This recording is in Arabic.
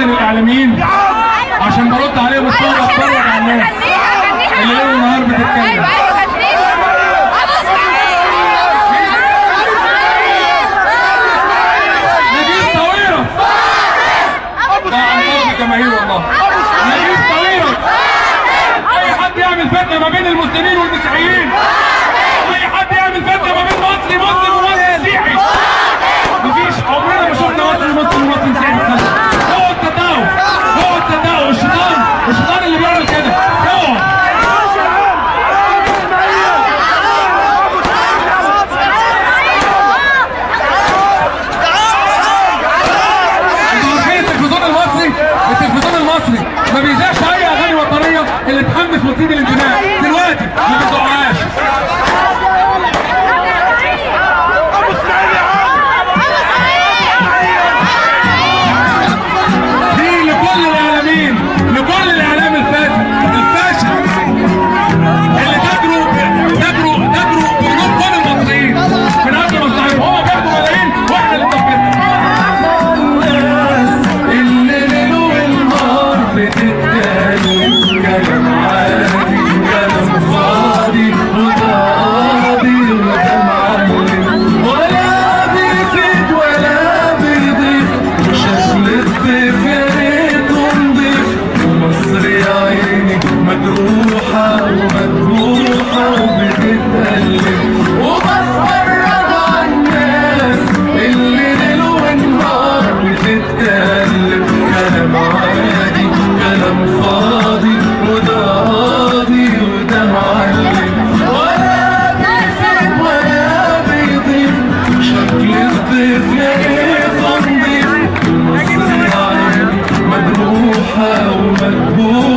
جدا الاعلاميين عشان برد عليهم الصوره اتفرج على الناس اللي ليل ونهار بتتكلم. نجيب طويرة ده انقاذ الجماهير والله. نجيب طويرة اي حد يعمل فتنه ما بين المسلمين والمسيحيين، اي حد يعمل فتنه ما بين مصري مسلم ومصري مسيحي، مفيش عمرنا ما شفنا مصري مسلم ومصري مسيحي بتخلف. هو التداول، هو التداول، الشيطان اللي بيعمل كده هو. التلفزيون المصري ما بيذاعش اي اغاني وطنيه اللي تحمس وتزيد الانتماء. دلوقتي ما بيذاعوهاش. دي لكل الاعلاميين، لكل الاعلام الفاشل اللي تجروا بقلوب كل المصريين من اجل مصلحتهم. هم بياخدوا ملايين واحنا اللي بننفذها. مجروحة ومذبوحة وبتتألم وبتفرج على الناس اللي ليل ونهار بتتكلم كلام عادي كلام فاضي وده قاضي وده معلم ولا بيفيد ولا بيضيف شكل الضيف يا ايه تنظيف مصر يا عيني مجروحة ومذبوحة